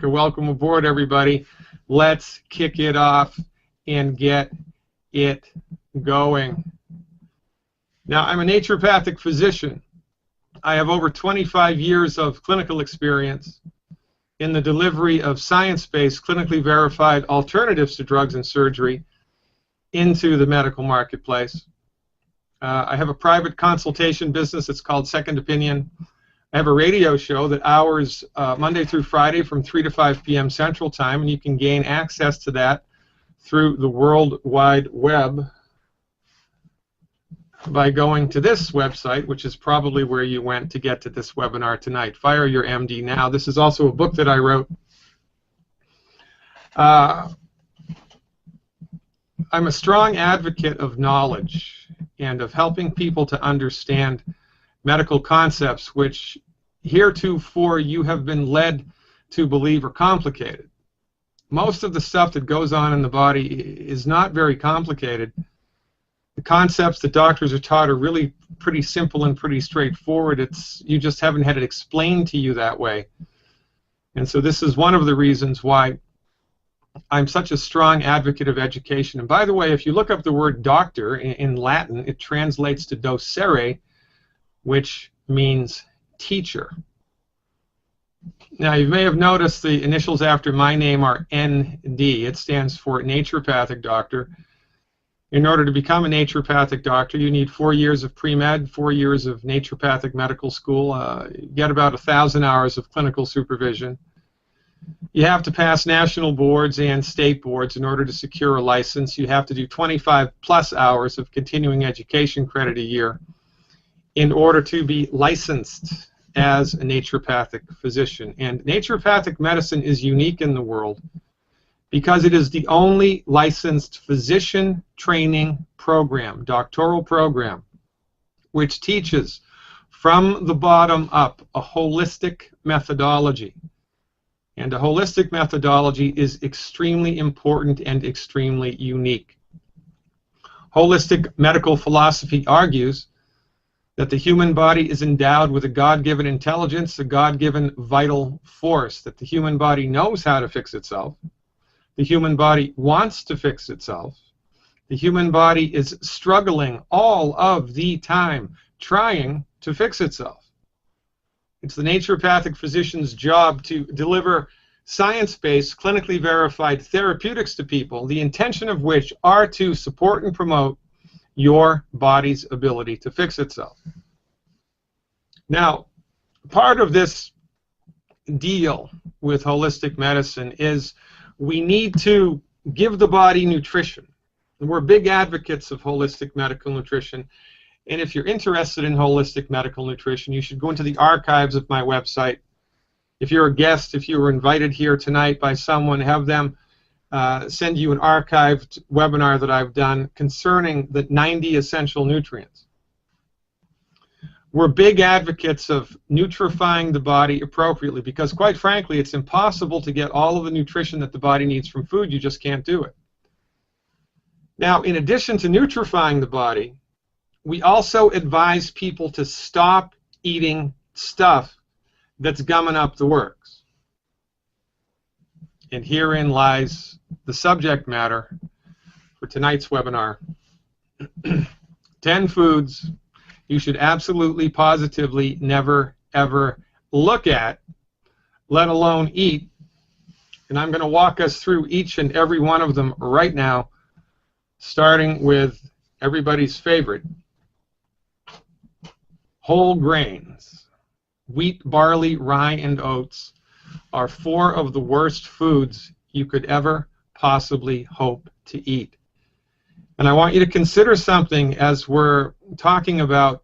America. Welcome aboard, everybody. Let's kick it off and get it going. Now, I'm a naturopathic physician. I have over 25 years of clinical experience in the delivery of science-based, clinically verified alternatives to drugs and surgery into the medical marketplace. I have a private consultation business. It's called Second Opinion. I have a radio show that hours Monday through Friday from 3 to 5 p.m. Central Time, and you can gain access to that through the World Wide Web by going to this website, which is probably where you went to get to this webinar tonight. Fire Your MD Now. This is also a book that I wrote. I'm a strong advocate of knowledge and of helping people to understand medical concepts which heretofore you have been led to believe are complicated. Most of the stuff that goes on in the body is not very complicated. The concepts that doctors are taught are really pretty simple and pretty straightforward. You just haven't had it explained to you that way. And so this is one of the reasons why I'm such a strong advocate of education. And by the way, if you look up the word doctor in Latin, it translates to docere, which means teacher. Now, you may have noticed the initials after my name are ND. It stands for naturopathic doctor. In order to become a naturopathic doctor, you need 4 years of pre-med, 4 years of naturopathic medical school, get about 1,000 hours of clinical supervision. You have to pass national boards and state boards in order to secure a license. You have to do 25+ hours of continuing education credit a year in order to be licensed as a naturopathic physician. And naturopathic medicine is unique in the world because it is the only licensed physician training program, doctoral program, which teaches from the bottom up a holistic methodology. And a holistic methodology is extremely important and extremely unique. Holistic medical philosophy argues that the human body is endowed with a God-given intelligence, a God-given vital force, that the human body knows how to fix itself, the human body wants to fix itself, the human body is struggling all of the time trying to fix itself. It's the naturopathic physician's job to deliver science-based, clinically verified therapeutics to people, the intention of which are to support and promote your body's ability to fix itself. Now, part of this deal with holistic medicine is we need to give the body nutrition. And we're big advocates of holistic medical nutrition. And if you're interested in holistic medical nutrition, you should go into the archives of my website. If you're a guest, if you were invited here tonight by someone, have them send you an archived webinar that I've done concerning the 90 essential nutrients. We're big advocates of nutrifying the body appropriately because, quite frankly, it's impossible to get all of the nutrition that the body needs from food. You just can't do it. Now, in addition to nutrifying the body, we also advise people to stop eating stuff that's gumming up the works. And herein lies the subject matter for tonight's webinar. 10 foods you should absolutely, positively never, ever look at, let alone eat. And I'm going to walk us through each and every one of them right now, starting with everybody's favorite, whole grains. Wheat, barley, rye, and oats are 4 of the worst foods you could ever possibly hope to eat. And I want you to consider something as we're talking about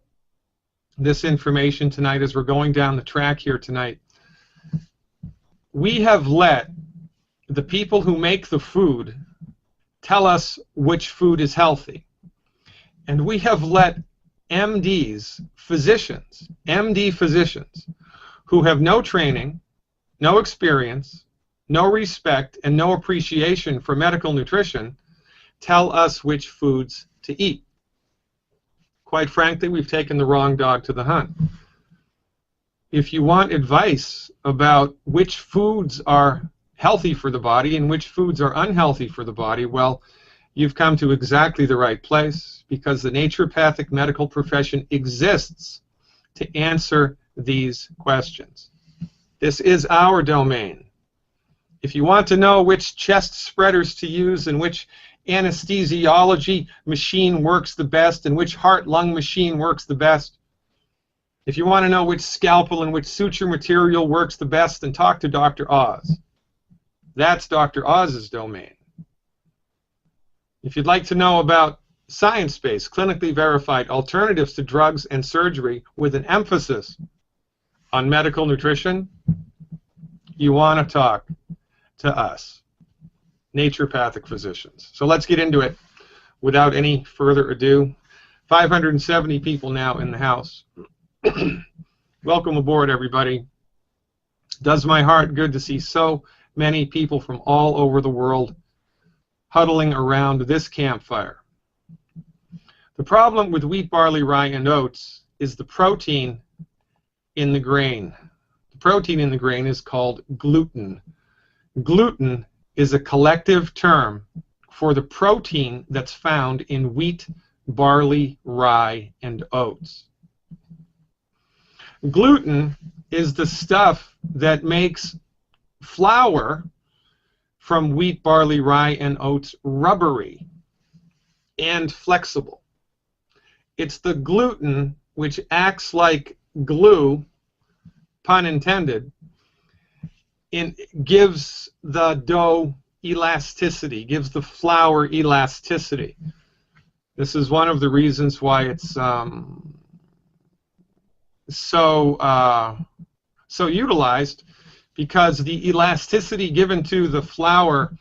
this information tonight, as we're going down the track here tonight. We have let the people who make the food tell us which food is healthy. And we have let MDs, physicians, MD physicians, who have no training, no experience, no respect, and no appreciation for medical nutrition, tell us which foods to eat. Quite frankly, we've taken the wrong dog to the hunt. if you want advice about which foods are healthy for the body and which foods are unhealthy for the body, well, you've come to exactly the right place, because the naturopathic medical profession exists to answer these questions. This is our domain. If you want to know which chest spreaders to use and which anesthesiology machine works the best and which heart-lung machine works the best, if you want to know which scalpel and which suture material works the best, then talk to Dr. Oz. That's Dr. Oz's domain. If you'd like to know about science-based, clinically verified alternatives to drugs and surgery with an emphasis on medical nutrition, you want to talk to us, naturopathic physicians. So let's get into it without any further ado. 570 people now in the house. Welcome aboard, everybody. Does my heart good to see so many people from all over the world huddling around this campfire. The problem with wheat, barley, rye, and oats is the protein in the grain. The protein in the grain is called gluten. Gluten is a collective term for the protein that's found in wheat, barley, rye, and oats. Gluten is the stuff that makes flour from wheat, barley, rye, and oats rubbery and flexible. It's the gluten which acts like glue, pun intended, and gives the dough elasticity, gives the flour elasticity. This is one of the reasons why it's so utilized, because the elasticity given to the flour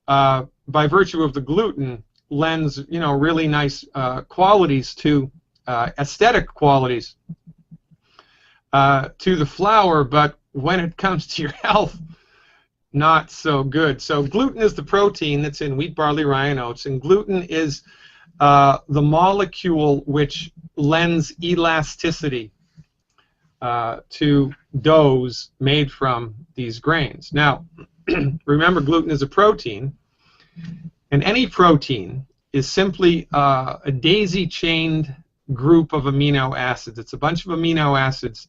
by virtue of the gluten lends, really nice qualities to aesthetic qualities to the flour, but when it comes to your health, not so good. So gluten is the protein that's in wheat, barley, rye, and oats, and gluten is the molecule which lends elasticity to doughs made from these grains. Now, remember, gluten is a protein, and any protein is simply a daisy-chained group of amino acids. It's a bunch of amino acids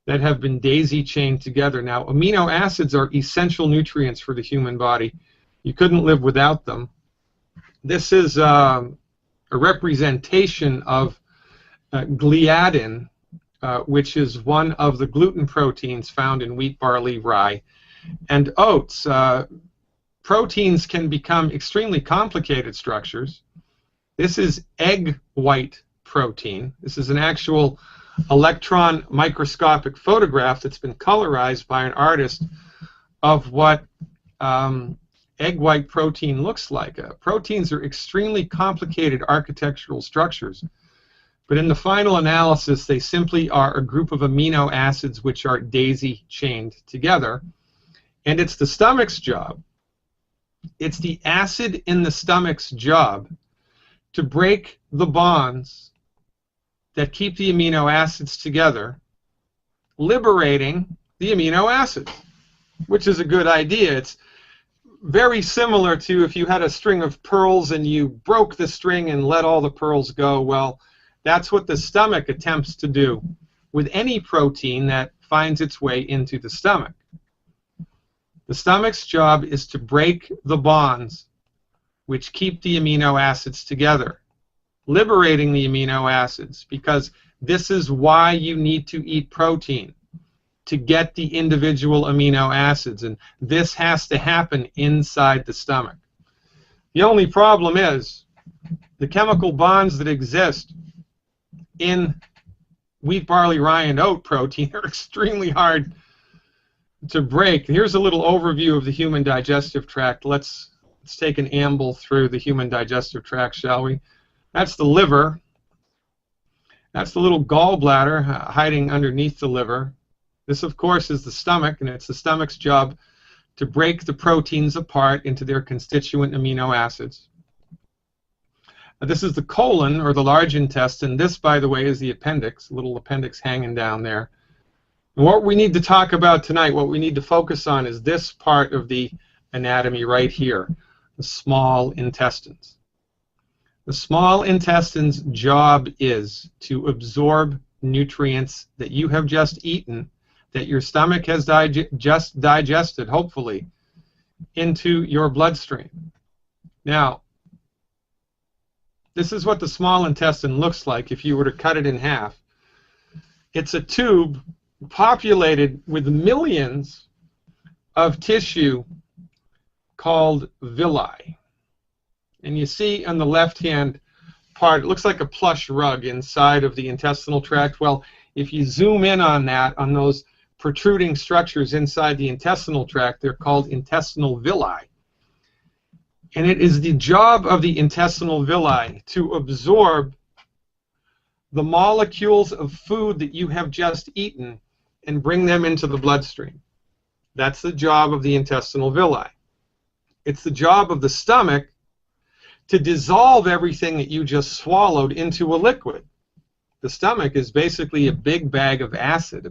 that have been daisy-chained together. Now, amino acids are essential nutrients for the human body. You couldn't live without them. This is a representation of gliadin, which is one of the gluten proteins found in wheat, barley, rye, and oats. Proteins can become extremely complicated structures. This is egg white protein. This is an actual electron microscopic photograph that's been colorized by an artist of what egg white protein looks like. Proteins are extremely complicated architectural structures, but in the final analysis, they simply are a group of amino acids which are daisy-chained together, and it's the stomach's job. It's the acid in the stomach's job to break the bonds that keep the amino acids together, liberating the amino acids, which is a good idea. It's very similar to if you had a string of pearls and you broke the string and let all the pearls go. Well, that's what the stomach attempts to do with any protein that finds its way into the stomach. The stomach's job is to break the bonds which keep the amino acids together, liberating the amino acids, because this is why you need to eat protein, to get the individual amino acids, and this has to happen inside the stomach. The only problem is the chemical bonds that exist in wheat, barley, rye, and oat protein are extremely hard to break. Here's a little overview of the human digestive tract. Let's take an amble through the human digestive tract, shall we? That's the liver. That's the little gallbladder hiding underneath the liver. This, of course, is the stomach, and it's the stomach's job to break the proteins apart into their constituent amino acids. This is the colon, or the large intestine. This, by the way, is the appendix, a little appendix hanging down there. And what we need to talk about tonight, what we need to focus on, is this part of the anatomy right here, the small intestines. The small intestine's job is to absorb nutrients that you have just eaten, that your stomach has just digested, hopefully, into your bloodstream. Now, this is what the small intestine looks like if you were to cut it in half. It's a tube populated with millions of tissue called villi. And you see on the left-hand part, it looks like a plush rug inside of the intestinal tract. Well, if you zoom in on that, on those protruding structures inside the intestinal tract, they're called intestinal villi. And it is the job of the intestinal villi to absorb the molecules of food that you have just eaten and bring them into the bloodstream. That's the job of the intestinal villi. It's the job of the stomach to dissolve everything that you just swallowed into a liquid. The stomach is basically a big bag of acid,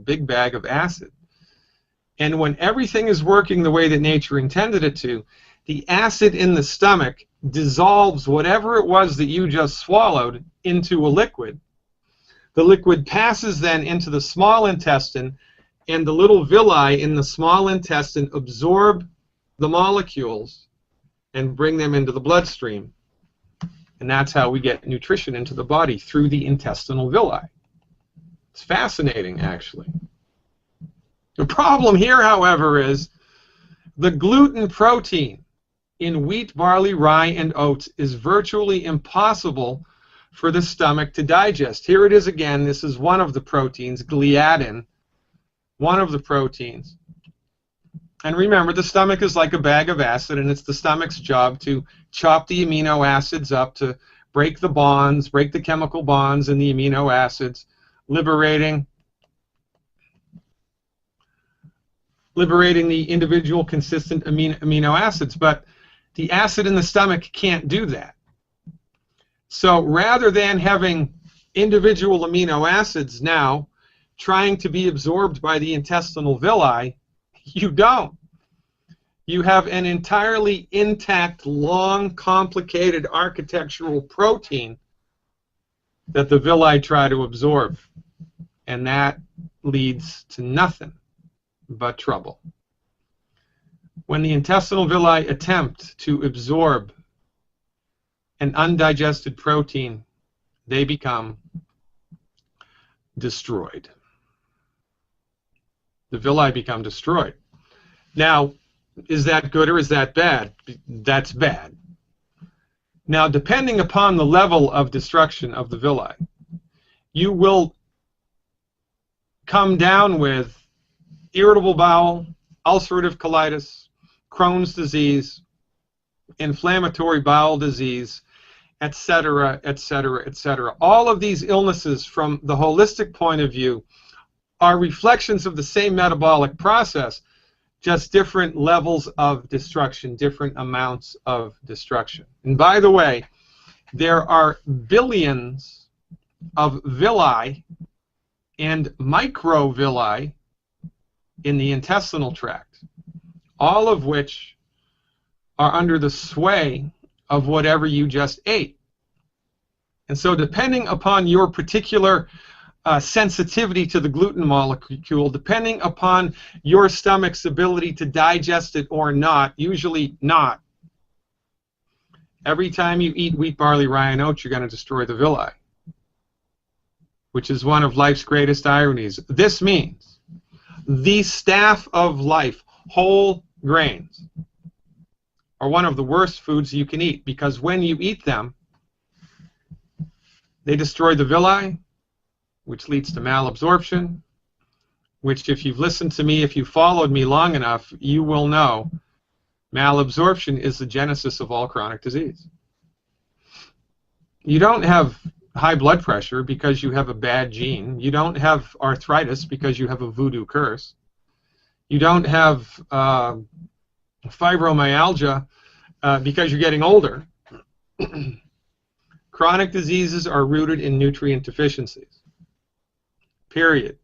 And when everything is working the way that nature intended it to, the acid in the stomach dissolves whatever it was that you just swallowed into a liquid. The liquid passes then into the small intestine, and the little villi in the small intestine absorb the molecules and bring them into the bloodstream. And that's how we get nutrition into the body, through the intestinal villi. It's fascinating, actually. The problem here, however, is the gluten protein in wheat, barley, rye, and oats is virtually impossible for the stomach to digest. Here it is again. This is one of the proteins, gliadin, one of the proteins. And remember, the stomach is like a bag of acid, and it's the stomach's job to chop the amino acids up, to break the bonds, break the chemical bonds in the amino acids, liberating the individual consistent amino acids. But the acid in the stomach can't do that. So rather than having individual amino acids now trying to be absorbed by the intestinal villi, you don't. You have an entirely intact, long, complicated architectural protein that the villi try to absorb. And that leads to nothing but trouble. When the intestinal villi attempt to absorb an undigested protein, they become destroyed. The villi become destroyed. Now, is that good or is that bad? That's bad. Now, depending upon the level of destruction of the villi, you will come down with irritable bowel, ulcerative colitis, Crohn's disease, inflammatory bowel disease, etc., etc., etc. All of these illnesses, from the holistic point of view, are reflections of the same metabolic process, just different levels of destruction, different amounts of destruction. And by the way, there are billions of villi and microvilli in the intestinal tract, all of which are under the sway of whatever you just ate. And so depending upon your particular sensitivity to the gluten molecule, depending upon your stomach's ability to digest it or not, usually not, every time you eat wheat, barley, rye, and oats, you're going to destroy the villi, which is one of life's greatest ironies. This means the staff of life, whole grains, are one of the worst foods you can eat, because when you eat them, they destroy the villi, which leads to malabsorption, which, if you've listened to me, if you've followed me long enough, you will know malabsorption is the genesis of all chronic disease. You don't have high blood pressure because you have a bad gene. You don't have arthritis because you have a voodoo curse. You don't have fibromyalgia because you're getting older. Chronic diseases are rooted in nutrient deficiencies. Period.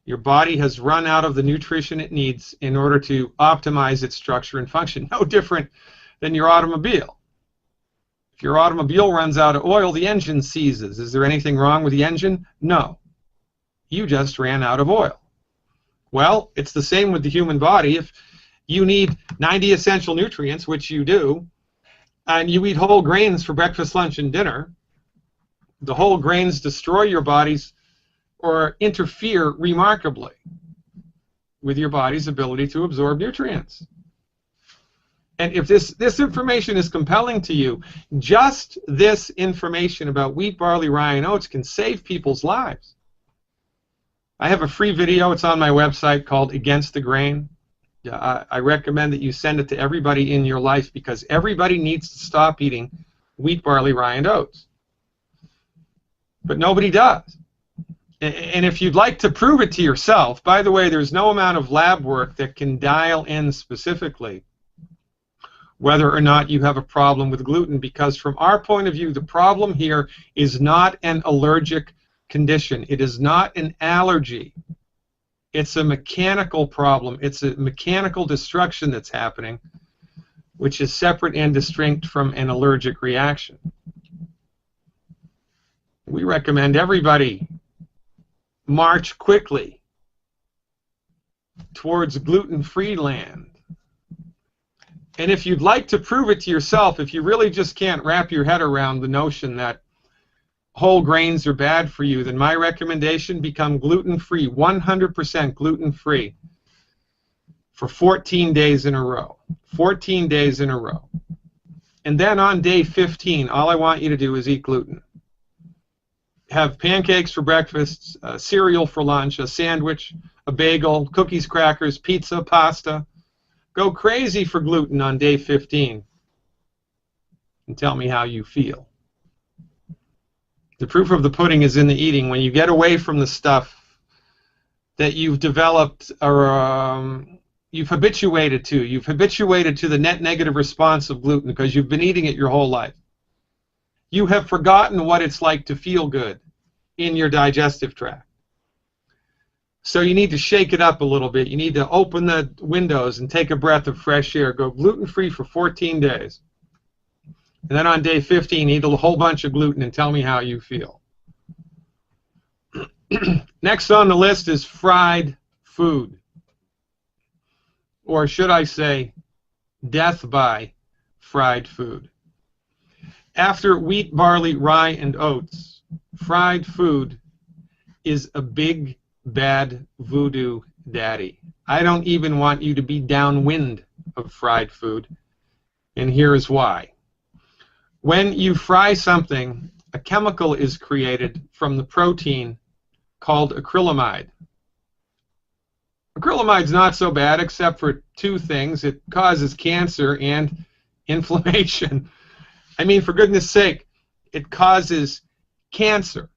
Your body has run out of the nutrition it needs in order to optimize its structure and function. No different than your automobile. If your automobile runs out of oil, the engine seizes. Is there anything wrong with the engine? No. You just ran out of oil. Well, it's the same with the human body. If you need 90 essential nutrients, which you do, and you eat whole grains for breakfast, lunch, and dinner, the whole grains destroy your bodies or interfere remarkably with your body's ability to absorb nutrients. And if this information is compelling to you, just this information about wheat, barley, rye, and oats can save people's lives. I have a free video. It's on my website called Against the Grain. I recommend that you send it to everybody in your life, because everybody needs to stop eating wheat, barley, rye, and oats. But nobody does. And if you'd like to prove it to yourself, by the way, there's no amount of lab work that can dial in specifically whether or not you have a problem with gluten, because from our point of view, the problem here is not an allergic condition. It is not an allergy. It's a mechanical problem. It's a mechanical destruction that's happening, which is separate and distinct from an allergic reaction. We recommend everybody march quickly towards gluten-free land. And if you'd like to prove it to yourself, if you really just can't wrap your head around the notion that whole grains are bad for you, then my recommendation: become gluten-free, 100% gluten-free for 14 days in a row. 14 days in a row. And then on day 15, all I want you to do is eat gluten. Have pancakes for breakfast, cereal for lunch, a sandwich, a bagel, cookies, crackers, pizza, pasta. Go crazy for gluten on day 15 and tell me how you feel. The proof of the pudding is in the eating. When you get away from the stuff that you've developed or you've habituated to the net negative response of gluten because you've been eating it your whole life. You have forgotten what it's like to feel good in your digestive tract. So you need to shake it up a little bit. You need to open the windows and take a breath of fresh air. Go gluten-free for 14 days. And then on day 15, eat a whole bunch of gluten and tell me how you feel. Next on the list is fried food. Or should I say, death by fried food. After wheat, barley, rye, and oats, fried food is a big, bad voodoo daddy. I don't even want you to be downwind of fried food, and here's why. When you fry something, a chemical is created from the protein called acrylamide. Acrylamide's not so bad except for two things. It causes cancer and inflammation. I mean, for goodness sake, it causes cancer.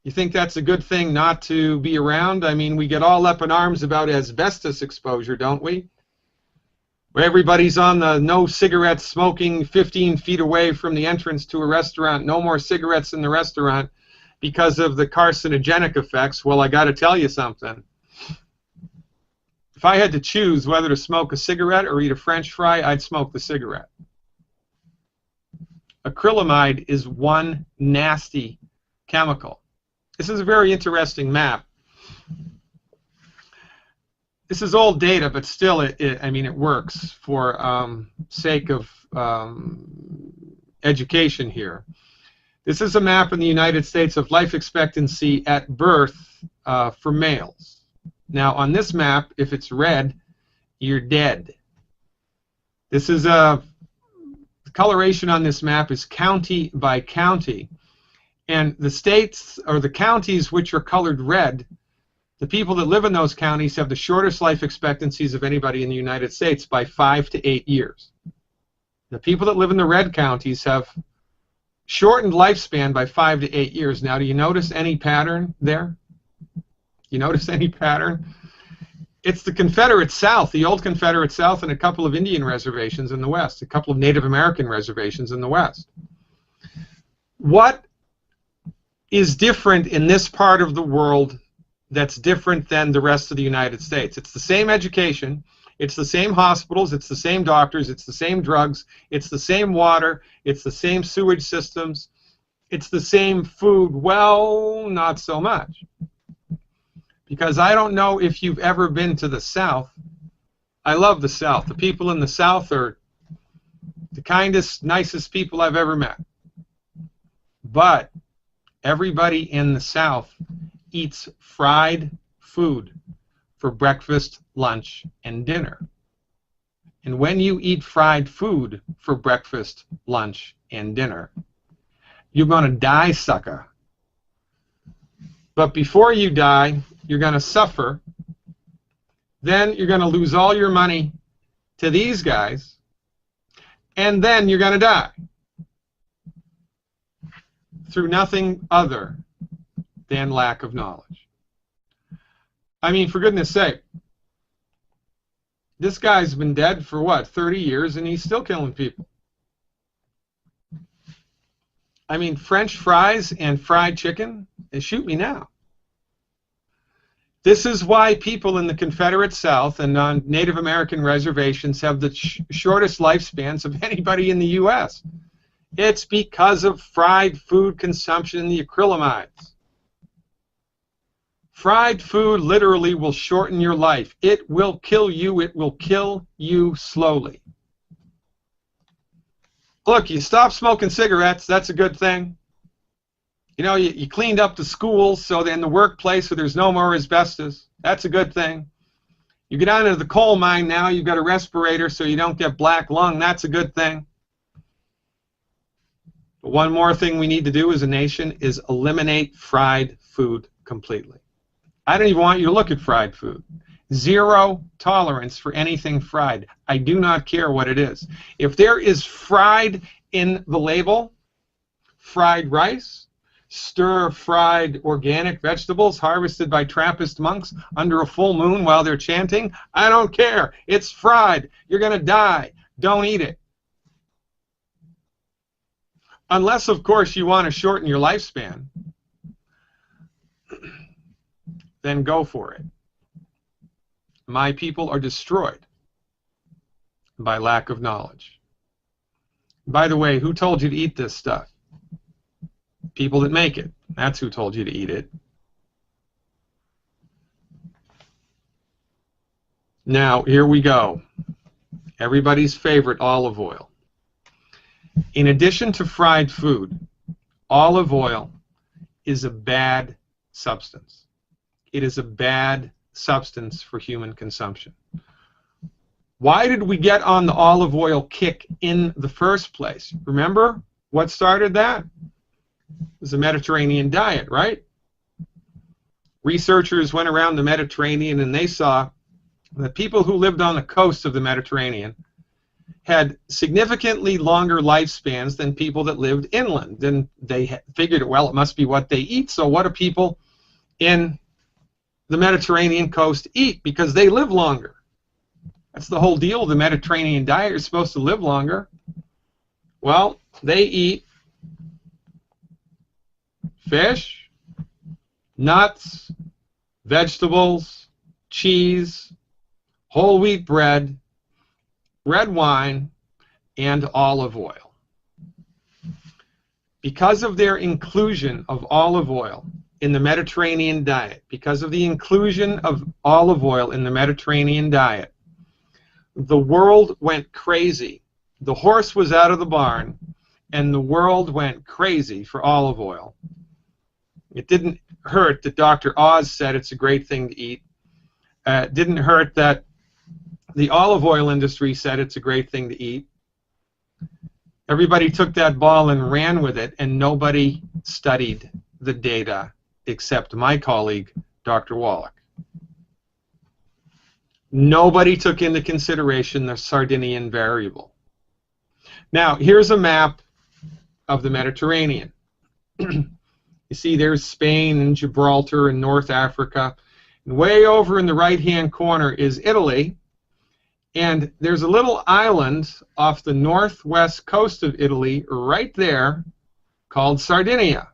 You think that's a good thing not to be around? I mean, we get all up in arms about asbestos exposure, don't we? Where everybody's on the no cigarettes smoking 15 feet away from the entrance to a restaurant, no more cigarettes in the restaurant because of the carcinogenic effects. Well, I got to tell you something. If I had to choose whether to smoke a cigarette or eat a French fry, I'd smoke the cigarette. Acrylamide is one nasty chemical. This is a very interesting map. This is old data, but still, I mean, it works for sake of education here. This is a map in the United States of life expectancy at birth for males. Now, on this map, if it's red, you're dead. This is the coloration on this map is county by county. And the states, or the counties which are colored red, the people that live in those counties have the shortest life expectancies of anybody in the United States by 5 to 8 years. The people that live in the red counties have shortened lifespan by 5 to 8 years. Now, do you notice any pattern there? You notice any pattern? It's the Confederate South, the old Confederate South, and a couple of Indian reservations in the West, a couple of Native American reservations in the West. What is different in this part of the world that's different than the rest of the United States. It's the same education, it's the same hospitals, it's the same doctors, it's the same drugs, it's the same water, it's the same sewage systems, it's the same food. Well, not so much. Because I don't know if you've ever been to the South. I love the South. The people in the South are the kindest, nicest people I've ever met. But everybody in the South eats fried food for breakfast, lunch, and dinner. And when you eat fried food for breakfast, lunch, and dinner, you're going to die, sucker. But before you die, you're going to suffer. Then you're going to lose all your money to these guys. And then you're going to die through nothing other than lack of knowledge. I mean, for goodness sake, this guy's been dead for what, 30 years, and he's still killing people. I mean, French fries and fried chicken, they shoot me now. This is why people in the Confederate South and on Native American reservations have the shortest lifespans of anybody in the U.S. It's because of fried food consumption and the acrylamides. Fried food literally will shorten your life. It will kill you. It will kill you slowly. Look, you stop smoking cigarettes. That's a good thing. You know, you cleaned up the schools so that in the workplace so there's no more asbestos. That's a good thing. You get out into the coal mine now, you've got a respirator so you don't get black lung. That's a good thing. But one more thing we need to do as a nation is eliminate fried food completely. I don't even want you to look at fried food. Zero tolerance for anything fried. I do not care what it is. If there is fried in the label, fried rice, stir-fried organic vegetables harvested by Trappist monks under a full moon while they're chanting, I don't care. It's fried. You're going to die. Don't eat it. Unless, of course, you want to shorten your lifespan, then go for it. My people are destroyed by lack of knowledge. By the way, who told you to eat this stuff? People that make it. That's who told you to eat it. Now, here we go. Everybody's favorite olive oil. In addition to fried food, olive oil is a bad substance. It is a bad substance for human consumption. Why did we get on the olive oil kick in the first place? Remember what started that? It was the Mediterranean diet, right? Researchers went around the Mediterranean and they saw that people who lived on the coast of the Mediterranean had significantly longer lifespans than people that lived inland. And they figured, well, it must be what they eat. So what do people in the Mediterranean coast eat? Because they live longer. That's the whole deal. The Mediterranean diet, you're supposed to live longer. Well, they eat fish, nuts, vegetables, cheese, whole wheat bread, red wine, and olive oil. Because of their inclusion of olive oil in the Mediterranean diet, because of the inclusion of olive oil in the Mediterranean diet, the world went crazy. The horse was out of the barn, and the world went crazy for olive oil. It didn't hurt that Dr. Oz said it's a great thing to eat. It didn't hurt that the olive oil industry said it's a great thing to eat. Everybody took that ball and ran with it, and nobody studied the data except my colleague, Dr. Wallach. Nobody took into consideration the Sardinian variable. Now, here's a map of the Mediterranean. You see there's Spain and Gibraltar and North Africa. And way over in the right-hand corner is Italy. And there's a little island off the northwest coast of Italy right there called Sardinia.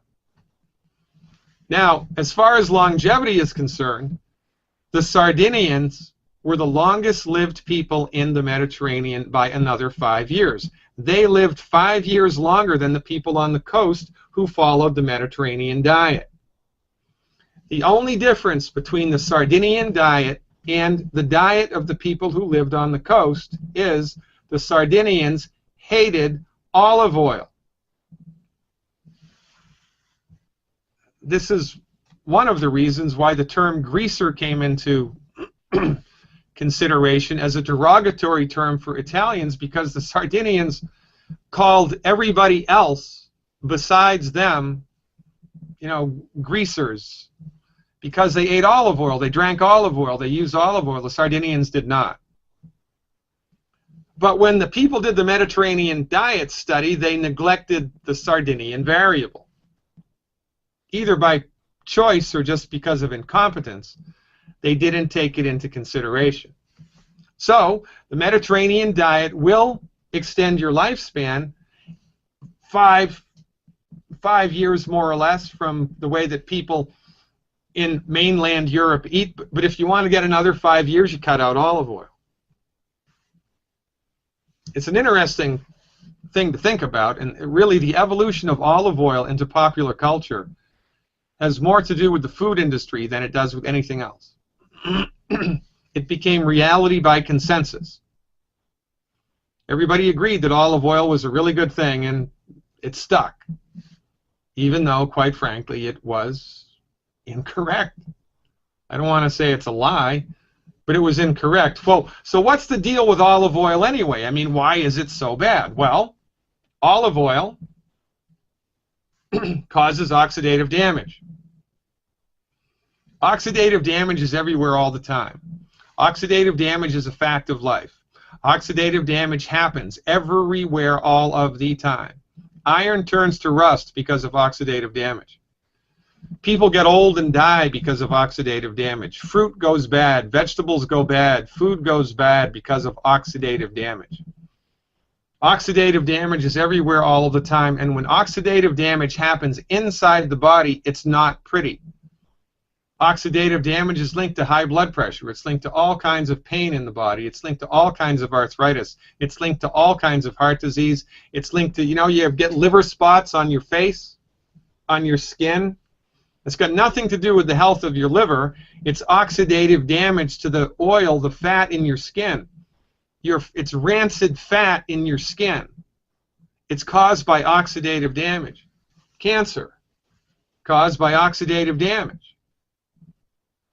Now, as far as longevity is concerned, the Sardinians were the longest lived people in the Mediterranean by another 5 years. They lived 5 years longer than the people on the coast who followed the Mediterranean diet. The only difference between the Sardinian diet and the diet of the people who lived on the coast is the Sardinians hated olive oil. This is one of the reasons why the term greaser came into consideration as a derogatory term for Italians, because the Sardinians called everybody else besides them, greasers, because they ate olive oil, they drank olive oil, they used olive oil. The Sardinians did not. But when the people did the Mediterranean diet study, they neglected the Sardinian variable, either by choice or just because of incompetence. They didn't take it into consideration. So the Mediterranean diet will extend your lifespan five years more or less from the way that people in mainland Europe eat. But if you want to get another 5 years, you cut out olive oil. It's an interesting thing to think about, and really the evolution of olive oil into popular culture has more to do with the food industry than it does with anything else. It became reality by consensus. Everybody agreed that olive oil was a really good thing, and it stuck, even though, quite frankly, it was incorrect. I don't want to say it's a lie, but it was incorrect. Well, so what's the deal with olive oil anyway? I mean, why is it so bad? Well, olive oil causes oxidative damage. Oxidative damage is everywhere all the time. Oxidative damage is a fact of life. Oxidative damage happens everywhere all of the time. Iron turns to rust because of oxidative damage. People get old and die because of oxidative damage. Fruit goes bad, vegetables go bad, food goes bad because of oxidative damage. Oxidative damage is everywhere all of the time, and when oxidative damage happens inside the body, it's not pretty. Oxidative damage is linked to high blood pressure. It's linked to all kinds of pain in the body. It's linked to all kinds of arthritis. It's linked to all kinds of heart disease. It's linked to, you get liver spots on your face, on your skin. It's got nothing to do with the health of your liver. It's oxidative damage to the oil, the fat in your skin. It's rancid fat in your skin. It's caused by oxidative damage. Cancer, caused by oxidative damage.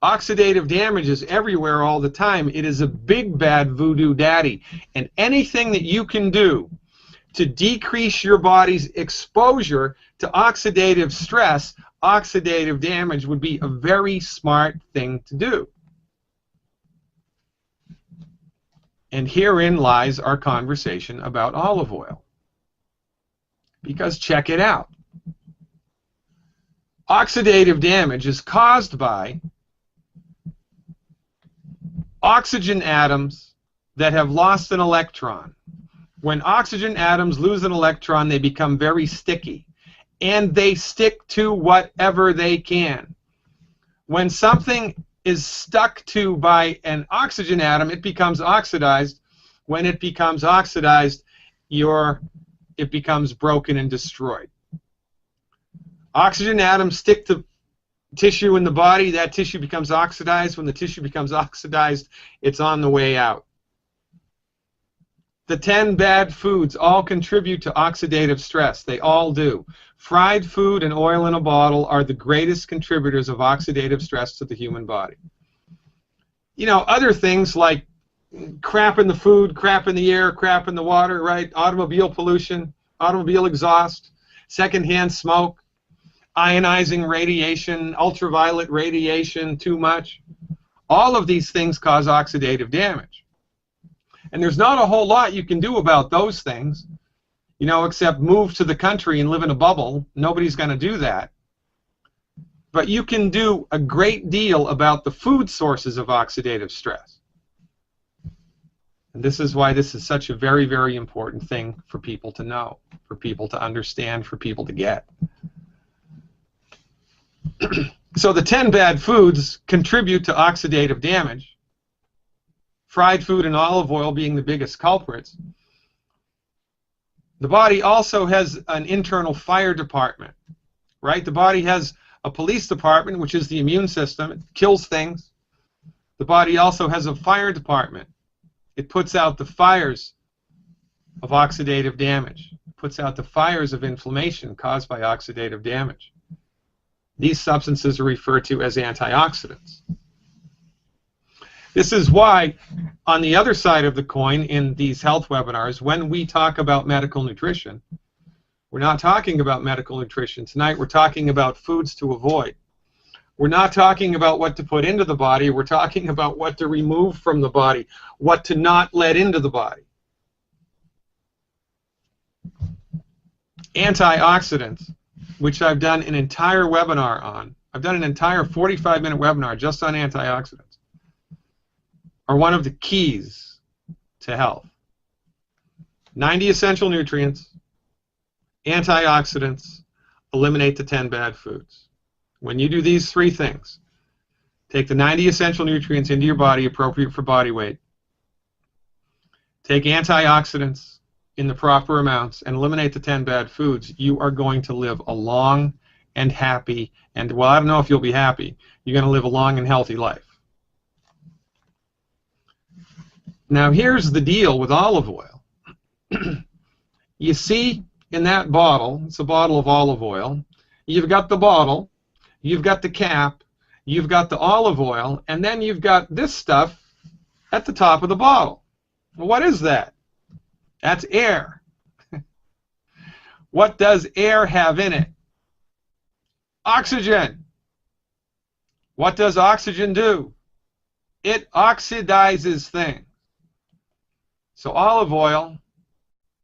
Oxidative damage is everywhere all the time. It is a big bad voodoo daddy. And anything that you can do to decrease your body's exposure to oxidative stress, oxidative damage, would be a very smart thing to do. And herein lies our conversation about olive oil. Because check it out. Oxidative damage is caused by oxygen atoms that have lost an electron. When oxygen atoms lose an electron, they become very sticky, and they stick to whatever they can. When something is stuck to by an oxygen atom, it becomes oxidized. When it becomes oxidized, it becomes broken and destroyed. Oxygen atoms stick to tissue in the body. That tissue becomes oxidized. When the tissue becomes oxidized, it's on the way out. The 10 bad foods all contribute to oxidative stress. They all do. Fried food and oil in a bottle are the greatest contributors of oxidative stress to the human body. Other things like crap in the food, crap in the air, crap in the water, right? Automobile pollution, automobile exhaust, secondhand smoke, ionizing radiation, ultraviolet radiation, too much. All of these things cause oxidative damage. And there's not a whole lot you can do about those things, except move to the country and live in a bubble. Nobody's going to do that. But you can do a great deal about the food sources of oxidative stress. And this is why this is such a very, very important thing for people to know, for people to understand, for people to get. So the 10 bad foods contribute to oxidative damage, fried food and olive oil being the biggest culprits. The body also has an internal fire department, right? The body has a police department, which is the immune system. It kills things. The body also has a fire department. It puts out the fires of oxidative damage. It puts out the fires of inflammation caused by oxidative damage. These substances are referred to as antioxidants. This is why, on the other side of the coin, in these health webinars, when we talk about medical nutrition, we're not talking about medical nutrition tonight. We're talking about foods to avoid. We're not talking about what to put into the body. We're talking about what to remove from the body, what to not let into the body. Antioxidants, which I've done an entire webinar on. I've done an entire 45-minute webinar just on antioxidants, are one of the keys to health. 90 essential nutrients, antioxidants, eliminate the 10 bad foods. When you do these three things, take the 90 essential nutrients into your body appropriate for body weight, take antioxidants in the proper amounts, and eliminate the 10 bad foods, you are going to live a long and happy, and, well, I don't know if you'll be happy, you're going to live a long and healthy life. Now, here's the deal with olive oil. You see in that bottle, it's a bottle of olive oil, you've got the bottle, you've got the cap, you've got the olive oil, and then you've got this stuff at the top of the bottle. Well, what is that? That's air. What does air have in it? Oxygen. What does oxygen do? It oxidizes things. So olive oil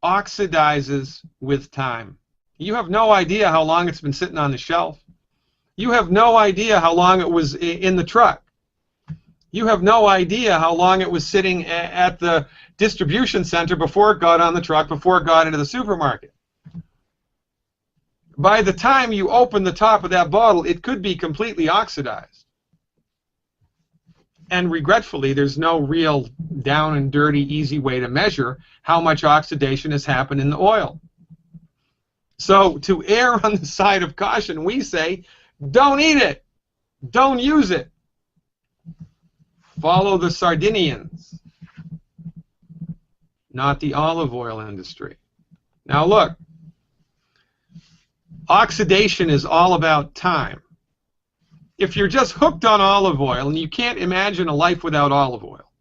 oxidizes with time. You have no idea how long it's been sitting on the shelf. You have no idea how long it was in the truck. You have no idea how long it was sitting at the distribution center before it got on the truck, before it got into the supermarket. By the time you open the top of that bottle, it could be completely oxidized. And regretfully, there's no real down and dirty, easy way to measure how much oxidation has happened in the oil. So to err on the side of caution, we say, don't eat it. Don't use it. Follow the Sardinians, not the olive oil industry. Now look, oxidation is all about time. If you're just hooked on olive oil, and you can't imagine a life without olive oil,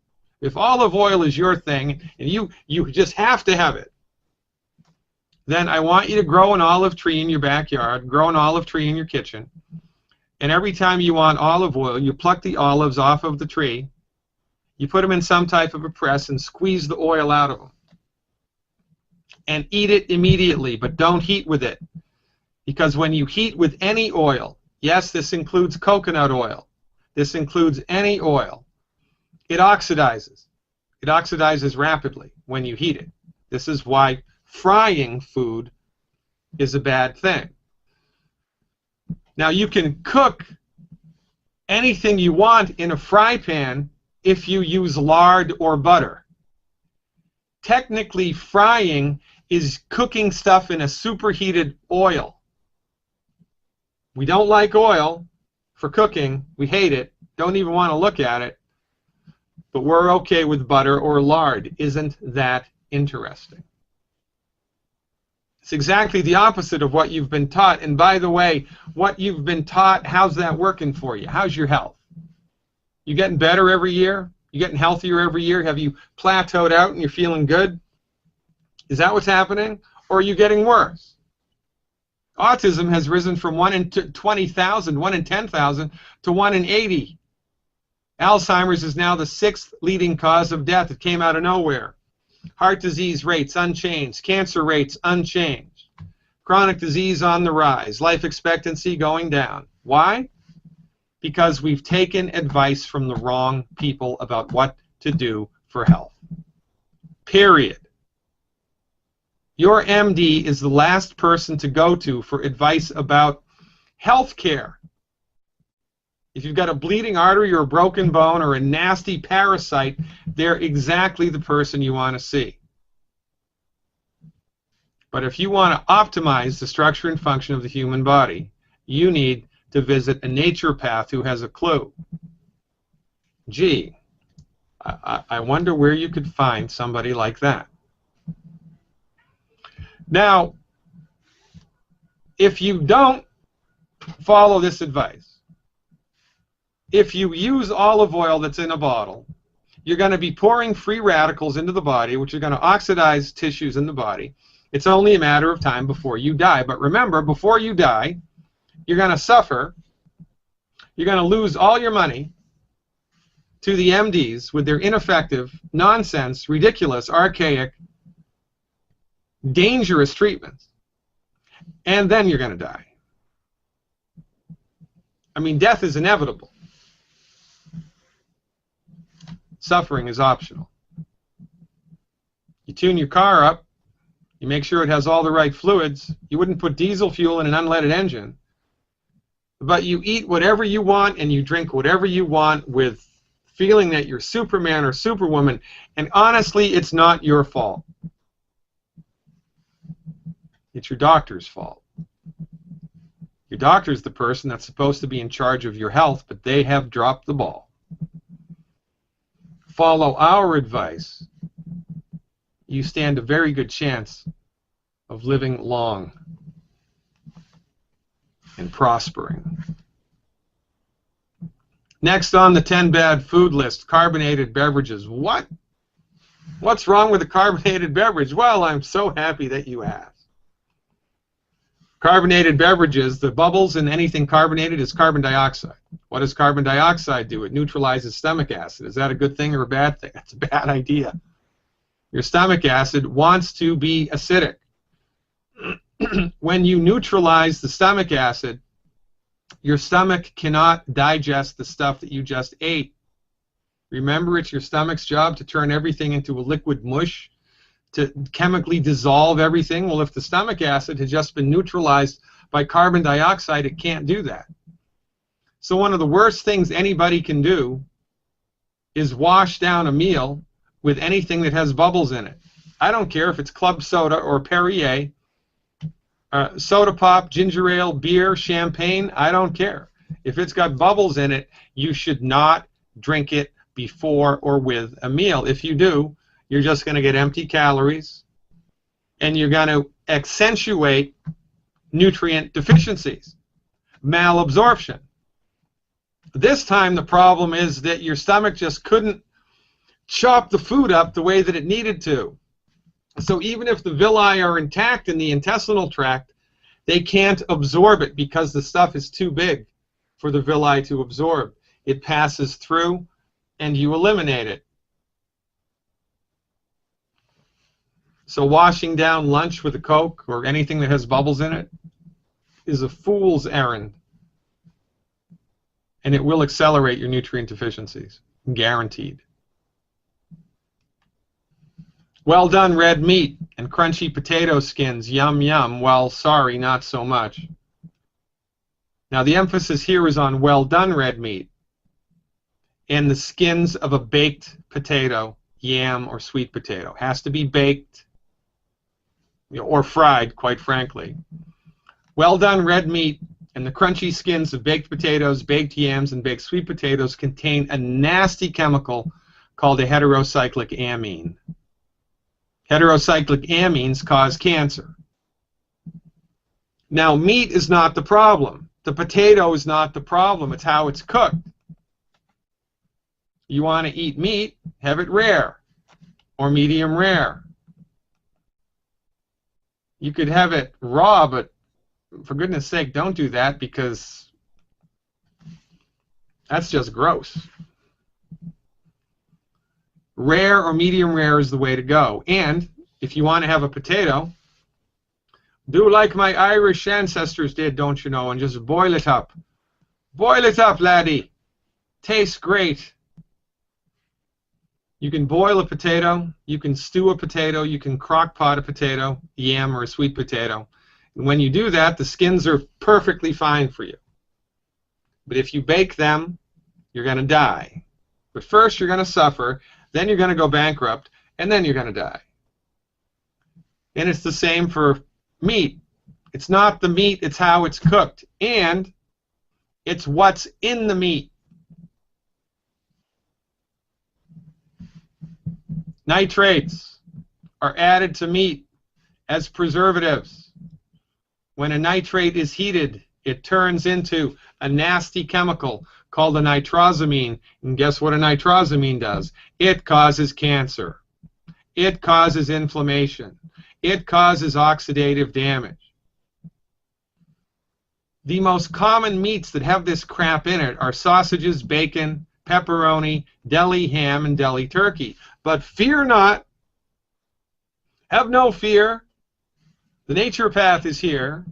if olive oil is your thing, and you just have to have it, then I want you to grow an olive tree in your backyard, grow an olive tree in your kitchen, and every time you want olive oil, you pluck the olives off of the tree, you put them in some type of a press and squeeze the oil out of them. And eat it immediately, but don't heat with it. Because when you heat with any oil, yes, this includes coconut oil, this includes any oil, it oxidizes. It oxidizes rapidly when you heat it. This is why frying food is a bad thing. Now, you can cook anything you want in a fry pan if you use lard or butter. Technically, frying is cooking stuff in a superheated oil. We don't like oil for cooking. We hate it. Don't even want to look at it. But we're okay with butter or lard. Isn't that interesting? It's exactly the opposite of what you've been taught. And by the way, what you've been taught, how's that working for you? How's your health? You getting better every year? You getting healthier every year? Have you plateaued out and you're feeling good? Is that what's happening? Or are you getting worse? Autism has risen from 1 in 20,000, 1 in 10,000, to 1 in 80. Alzheimer's is now the 6th leading cause of death. It came out of nowhere. Heart disease rates unchanged. Cancer rates unchanged. Chronic disease on the rise. Life expectancy going down. Why? Because we've taken advice from the wrong people about what to do for health. Period. Your MD is the last person to go to for advice about health care. If you've got a bleeding artery or a broken bone or a nasty parasite, they're exactly the person you want to see. But if you want to optimize the structure and function of the human body, you need to visit a naturopath who has a clue. Gee, I wonder where you could find somebody like that. Now, if you don't follow this advice, if you use olive oil that's in a bottle, you're going to be pouring free radicals into the body, which are going to oxidize tissues in the body. It's only a matter of time before you die. But remember, before you die, you're going to suffer. You're going to lose all your money to the MDs with their ineffective, nonsense, ridiculous, archaic, dangerous treatments. And then you're going to die. I mean, death is inevitable. Suffering is optional. You tune your car up. You make sure it has all the right fluids. You wouldn't put diesel fuel in an unleaded engine. But you eat whatever you want and you drink whatever you want with feeling that you're Superman or Superwoman. And honestly, it's not your fault. It's your doctor's fault. Your doctor's the person that's supposed to be in charge of your health, but they have dropped the ball. Follow our advice. You stand a very good chance of living long and prospering. Next on the 10 bad food list, carbonated beverages. What? What's wrong with a carbonated beverage? Well, I'm so happy that you asked. Carbonated beverages, the bubbles in anything carbonated is carbon dioxide. What does carbon dioxide do? It neutralizes stomach acid. Is that a good thing or a bad thing? That's a bad idea. Your stomach acid wants to be acidic. When you neutralize the stomach acid, your stomach cannot digest the stuff that you just ate. Remember, it's your stomach's job to turn everything into a liquid mush, to chemically dissolve everything. Well, if the stomach acid has just been neutralized by carbon dioxide, it can't do that. So one of the worst things anybody can do is wash down a meal with anything that has bubbles in it. I don't care if it's club soda or Perrier, soda pop, ginger ale, beer, champagne, I don't care. If it's got bubbles in it, you should not drink it before or with a meal. If you do, you're just going to get empty calories, and you're going to accentuate nutrient deficiencies, malabsorption. This time the problem is that your stomach just couldn't chop the food up the way that it needed to. So even if the villi are intact in the intestinal tract, they can't absorb it because the stuff is too big for the villi to absorb. It passes through and you eliminate it. So washing down lunch with a Coke or anything that has bubbles in it is a fool's errand. And it will accelerate your nutrient deficiencies, guaranteed. Well done red meat and crunchy potato skins, yum yum. Well, sorry, not so much. Now the emphasis here is on well done red meat and the skins of a baked potato, yam or sweet potato. Has to be baked, or fried, quite frankly. Well done red meat and the crunchy skins of baked potatoes, baked yams, and baked sweet potatoes contain a nasty chemical called a heterocyclic amine. Heterocyclic amines cause cancer. Now, meat is not the problem. The potato is not the problem. It's how it's cooked. You want to eat meat, have it rare or medium rare. You could have it raw, but for goodness sake, don't do that because that's just gross. Rare or medium rare is the way to go. And if you want to have a potato, do like my Irish ancestors did, don't you know, and just boil it up. Boil it up, laddie. Tastes great. You can boil a potato, you can stew a potato, you can crock pot a potato, yam or a sweet potato. And when you do that, the skins are perfectly fine for you. But if you bake them, you're going to die. But first you're going to suffer, then you're going to go bankrupt, and then you're going to die. And it's the same for meat. It's not the meat, it's how it's cooked. And it's what's in the meat. Nitrates are added to meat as preservatives. When a nitrate is heated, it turns into a nasty chemical called a nitrosamine. And guess what a nitrosamine does? It causes cancer. It causes inflammation. It causes oxidative damage. The most common meats that have this crap in it are sausages, bacon, pepperoni, deli ham, and deli turkey. But fear not. Have no fear. The naturopath is here.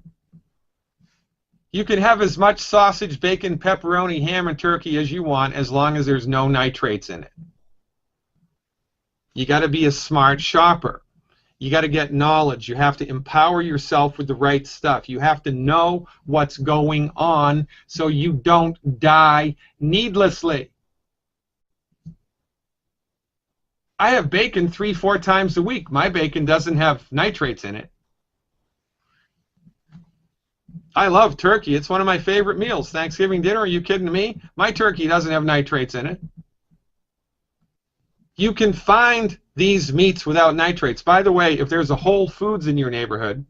You can have as much sausage, bacon, pepperoni, ham, and turkey as you want as long as there's no nitrates in it. You got to be a smart shopper. You got to get knowledge. You have to empower yourself with the right stuff. You have to know what's going on so you don't die needlessly. I have bacon 3-4 times a week. My bacon doesn't have nitrates in it. I love turkey. It's one of my favorite meals. Thanksgiving dinner, are you kidding me? My turkey doesn't have nitrates in it. You can find these meats without nitrates. By the way, if there's a Whole Foods in your neighborhood,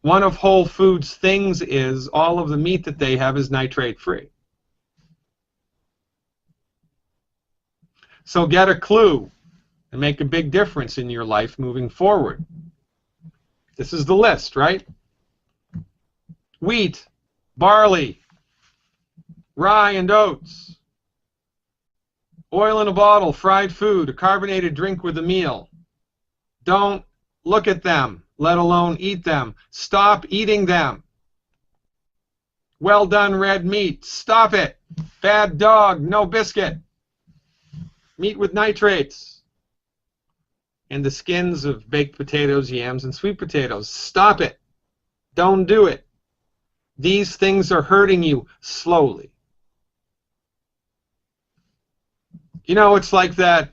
one of Whole Foods' things is all of the meat that they have is nitrate-free. So get a clue and make a big difference in your life moving forward. This is the list, right? Wheat, barley, rye and oats, oil in a bottle, fried food, a carbonated drink with a meal. Don't look at them, let alone eat them. Stop eating them. Well done red meat, stop it. Bad dog, no biscuit. Meat with nitrates. And the skins of baked potatoes, yams, and sweet potatoes. Stop it. Don't do it. These things are hurting you slowly. You know, it's like that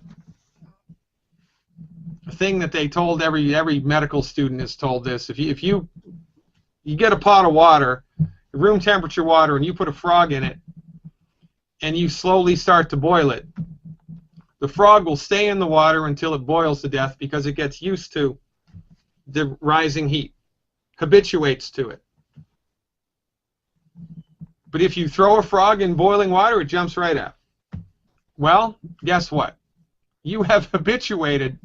thing that they told every medical student is told this. If you get a pot of water, room temperature water, and you put a frog in it, and you slowly start to boil it, the frog will stay in the water until it boils to death because it gets used to the rising heat, habituates to it. But if you throw a frog in boiling water, it jumps right out. Well, guess what? You have habituated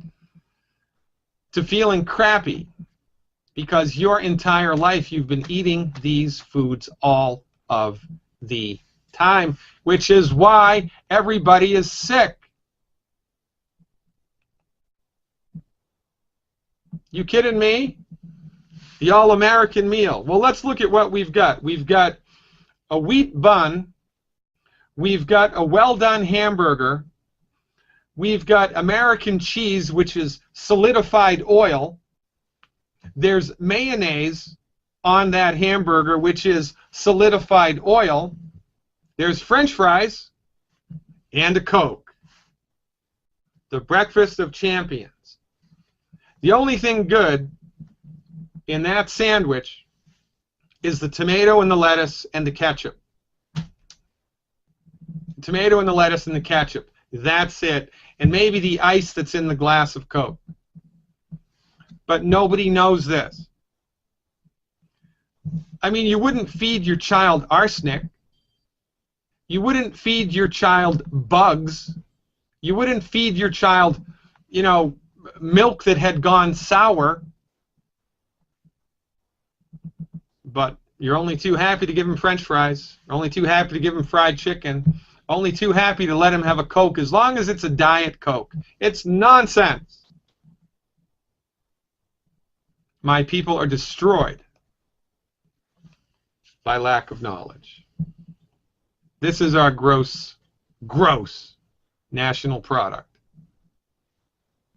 to feeling crappy because your entire life you've been eating these foods all of the time, which is why everybody is sick. You kidding me? The all-American meal. Well, let's look at what we've got. We've got a wheat bun. We've got a well-done hamburger. We've got American cheese, which is solidified oil. There's mayonnaise on that hamburger, which is solidified oil. There's French fries and a Coke. The breakfast of champions. The only thing good in that sandwich is the tomato and the lettuce and the ketchup. Tomato and the lettuce and the ketchup. That's it. And maybe the ice that's in the glass of Coke. But nobody knows this. I mean, you wouldn't feed your child arsenic. You wouldn't feed your child bugs. You wouldn't feed your child, you know, milk that had gone sour. But you're only too happy to give him French fries. Only too happy to give him fried chicken. Only too happy to let him have a Coke as long as it's a Diet Coke. It's nonsense. My people are destroyed by lack of knowledge. This is our gross national product.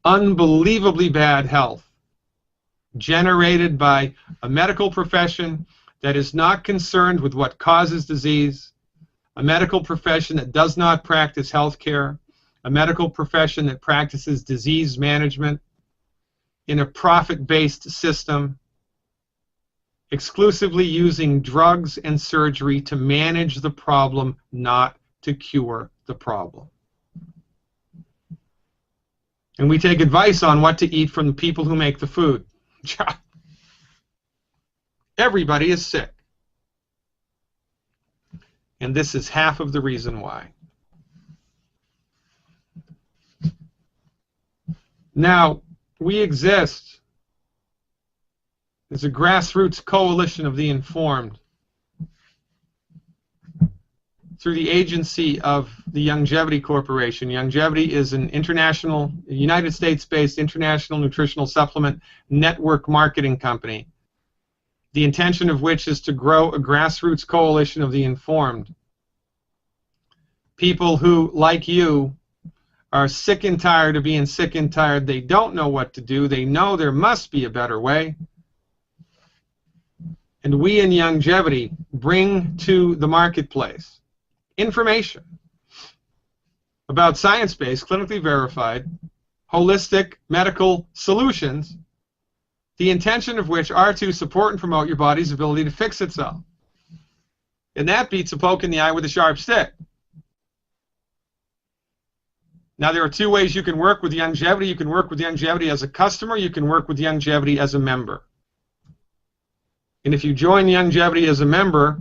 Unbelievably bad health generated by a medical profession that is not concerned with what causes disease, a medical profession that does not practice health care, a medical profession that practices disease management in a profit-based system, exclusively using drugs and surgery to manage the problem, not to cure the problem. And we take advice on what to eat from the people who make the food. Everybody is sick. And this is half of the reason why. Now, we exist as a grassroots coalition of the informed through the agency of the Longevity Corporation. Longevity is an international, United States-based international nutritional supplement network marketing company, the intention of which is to grow a grassroots coalition of the informed. People who, like you, are sick and tired of being sick and tired. They don't know what to do. They know there must be a better way. And we in Longevity bring to the marketplace information about science-based, clinically verified, holistic medical solutions, the intention of which are to support and promote your body's ability to fix itself. And that beats a poke in the eye with a sharp stick. Now, there are two ways you can work with Longevity. You can work with Longevity as a customer. You can work with Longevity as a member. And if you join Longevity as a member,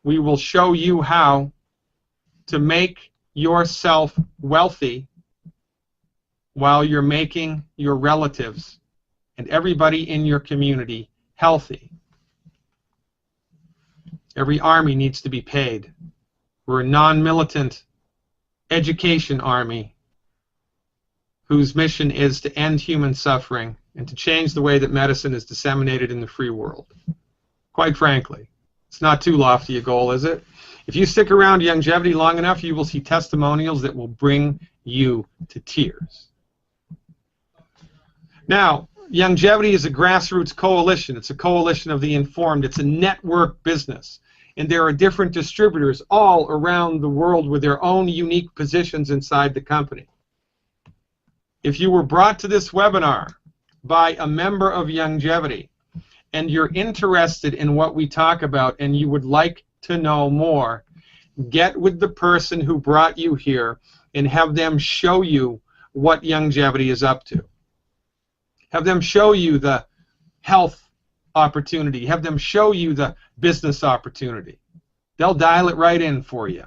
we will show you how to make yourself wealthy while you're making your relatives and everybody in your community healthy. Every army needs to be paid. We're a non-militant education army whose mission is to end human suffering and to change the way that medicine is disseminated in the free world. Quite frankly, it's not too lofty a goal, is it? If you stick around Longevity long enough, you will see testimonials that will bring you to tears. Now, Longevity is a grassroots coalition. It's a coalition of the informed. It's a network business. And there are different distributors all around the world with their own unique positions inside the company. If you were brought to this webinar by a member of Longevity and you're interested in what we talk about and you would like to know more, get with the person who brought you here and have them show you what Longevity is up to. Have them show you the health opportunity. Have them show you the business opportunity. They'll dial it right in for you.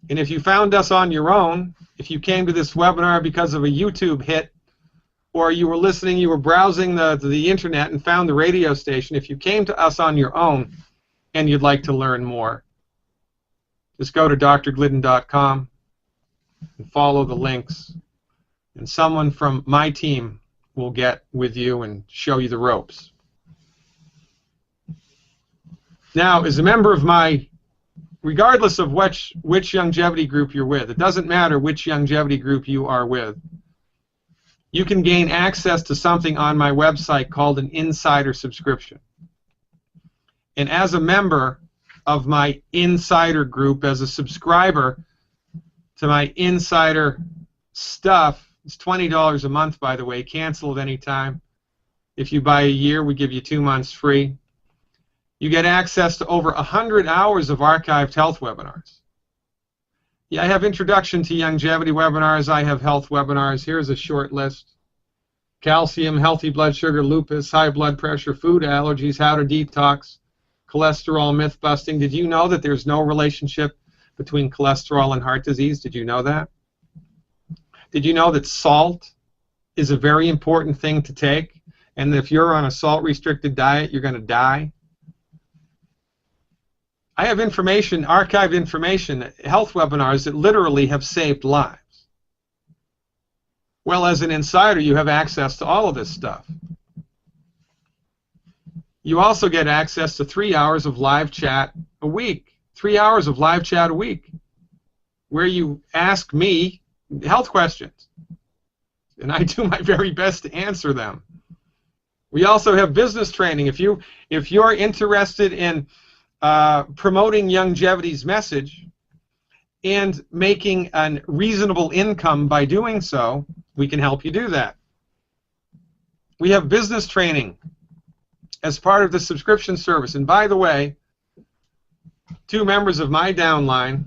And if you found us on your own, if you came to this webinar because of a YouTube hit, or you were listening, you were browsing the internet and found the radio station, if you came to us on your own and you'd like to learn more, just go to drglidden.com and follow the links. And someone from my team will get with you and show you the ropes. Now, as a member of my, regardless of which Longevity group you're with, it doesn't matter which Longevity group you are with, you can gain access to something on my website called an insider subscription. And as a member of my insider group, as a subscriber to my insider stuff, it's $20 a month, by the way. Cancel at any time. If you buy a year, we give you 2 months free. You get access to over 100 hours of archived health webinars. Yeah, I have introduction to Longevity webinars. I have health webinars. Here's a short list. Calcium, healthy blood sugar, lupus, high blood pressure, food allergies, how to detox, cholesterol, myth busting. Did you know that there's no relationship between cholesterol and heart disease? Did you know that? Did you know that salt is a very important thing to take? And if you're on a salt-restricted diet, you're going to die? I have information, archived information, health webinars that literally have saved lives. Well, as an insider, you have access to all of this stuff. You also get access to 3 hours of live chat a week. 3 hours of live chat a week, where you ask me health questions. And I do my very best to answer them We also have business training. If you're interested in promoting Youngevity's message and making a reasonable income by doing so, we can help you do that. We have business training as part of the subscription service. And by the way, 2 members of my downline,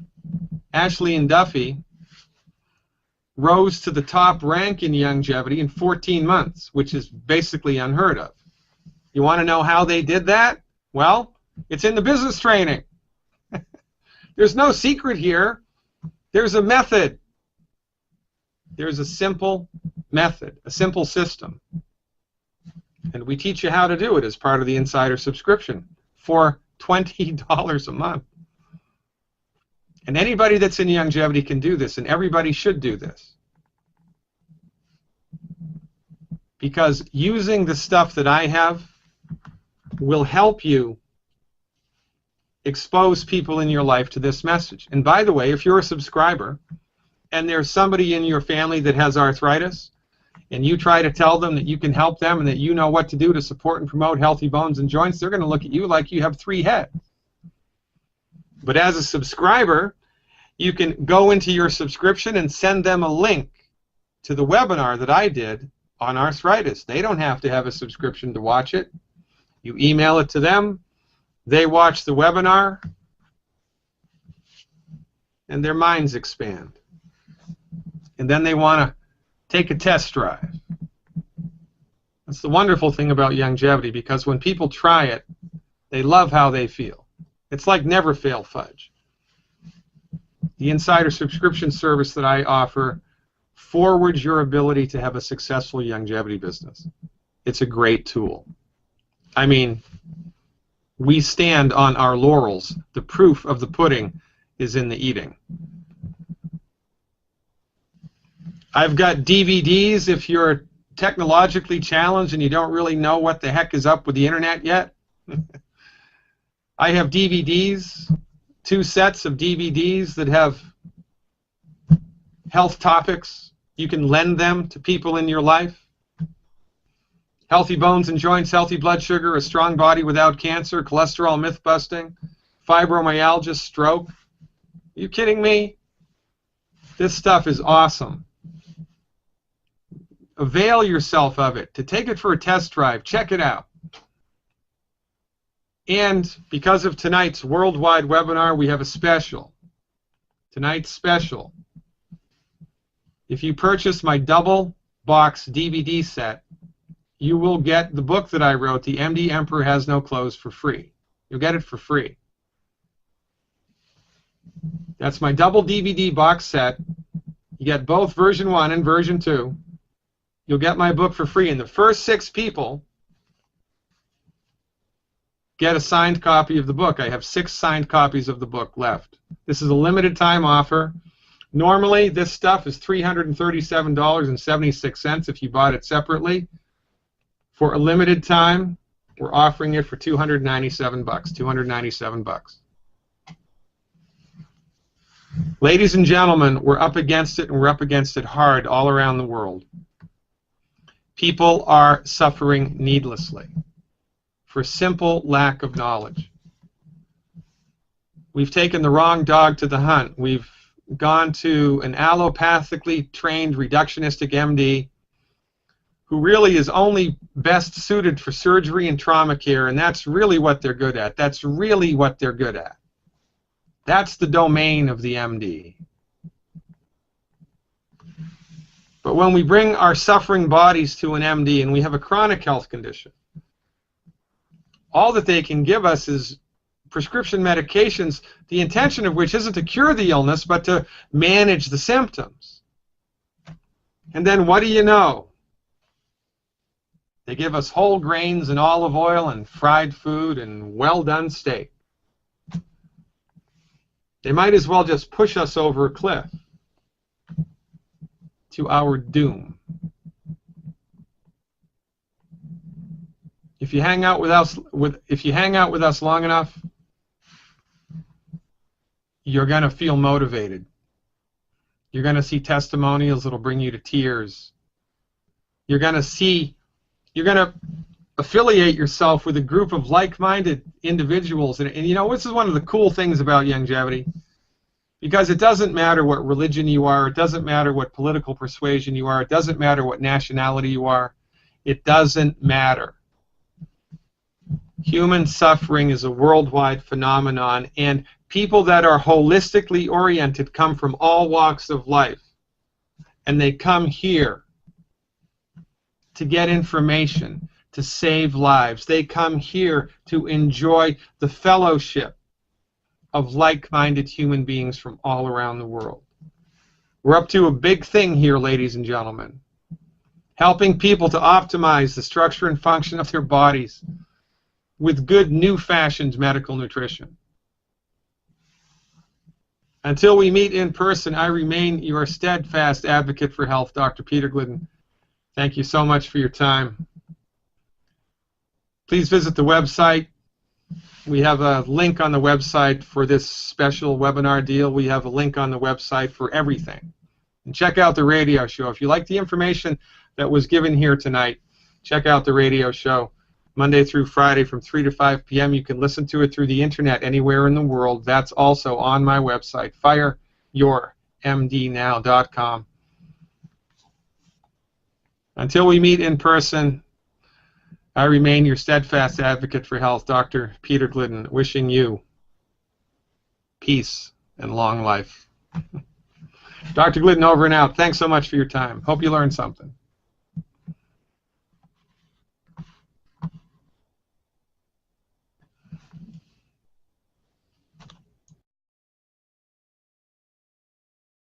Ashley and Duffy, rose to the top rank in Youngevity in 14 months, which is basically unheard of. You want to know how they did that? Well, it's in the business training. There's no secret here. There's a method. There's a simple method, a simple system. And we teach you how to do it as part of the Insider subscription for $20 a month. And anybody that's in Youngevity can do this, and everybody should do this. Because using the stuff that I have will help you expose people in your life to this message. And by the way, if you're a subscriber and there's somebody in your family that has arthritis, and you try to tell them that you can help them and that you know what to do to support and promote healthy bones and joints, they're going to look at you like you have 3 heads. But as a subscriber, you can go into your subscription and send them a link to the webinar that I did on arthritis. They don't have to have a subscription to watch it. You email it to them, they watch the webinar, and their minds expand. And then they want to take a test drive. That's the wonderful thing about Youngevity, because when people try it, they love how they feel. It's like never fail fudge. The Insider subscription service that I offer forwards your ability to have a successful Youngevity business. It's a great tool. I mean, we stand on our laurels. The proof of the pudding is in the eating. I've got DVDs if you're technologically challenged and you don't really know what the heck is up with the internet yet. I have DVDs, 2 sets of DVDs that have health topics. You can lend them to people in your life. Healthy bones and joints, healthy blood sugar, a strong body without cancer, cholesterol myth busting, fibromyalgia, stroke. Are you kidding me? This stuff is awesome. Avail yourself of it. To take it for a test drive, check it out. And because of tonight's worldwide webinar, we have a special. Tonight's special. If you purchase my double box DVD set, you will get the book that I wrote, The MD Emperor Has No Clothes, for free. You'll get it for free. That's my double DVD box set. You get both version 1 and version 2. You'll get my book for free, and the first 6 people get a signed copy of the book. I have 6 signed copies of the book left. This is a limited time offer. Normally, this stuff is $337.76 if you bought it separately. For a limited time, we're offering it for $297. $297. Ladies and gentlemen, we're up against it, and we're up against it hard all around the world. People are suffering needlessly for simple lack of knowledge. We've taken the wrong dog to the hunt. We've gone to an allopathically trained reductionistic MD who really is only best suited for surgery and trauma care, and that's really what they're good at. That's really what they're good at. That's the domain of the MD. But when we bring our suffering bodies to an MD and we have a chronic health condition, all that they can give us is prescription medications, the intention of which isn't to cure the illness, but to manage the symptoms. And then what do you know? They give us whole grains and olive oil and fried food and well-done steak. They might as well just push us over a cliff to our doom. If you hang out with us, long enough, you're going to feel motivated. You're going to see testimonials that'll bring you to tears. You're going to affiliate yourself with a group of like-minded individuals. And you know, this is one of the cool things about longevity, because it doesn't matter what religion you are, it doesn't matter what political persuasion you are, it doesn't matter what nationality you are, it doesn't matter. Human suffering is a worldwide phenomenon, and people that are holistically oriented come from all walks of life, and they come here to get information, to save lives. They come here to enjoy the fellowship of like-minded human beings from all around the world. We're up to a big thing here, ladies and gentlemen, helping people to optimize the structure and function of their bodies with good new-fashioned medical nutrition. Until we meet in person, I remain your steadfast advocate for health, Dr. Peter Glidden. Thank you so much for your time. Please visit the website. We have a link on the website for this special webinar deal. We have a link on the website for everything. And check out the radio show. If you like the information that was given here tonight, check out the radio show. Monday through Friday from 3 to 5 p.m. You can listen to it through the internet anywhere in the world. That's also on my website, fireyourmdnow.com. Until we meet in person, I remain your steadfast advocate for health, Dr. Peter Glidden, wishing you peace and long life. Dr. Glidden over and out. Thanks so much for your time. Hope you learned something.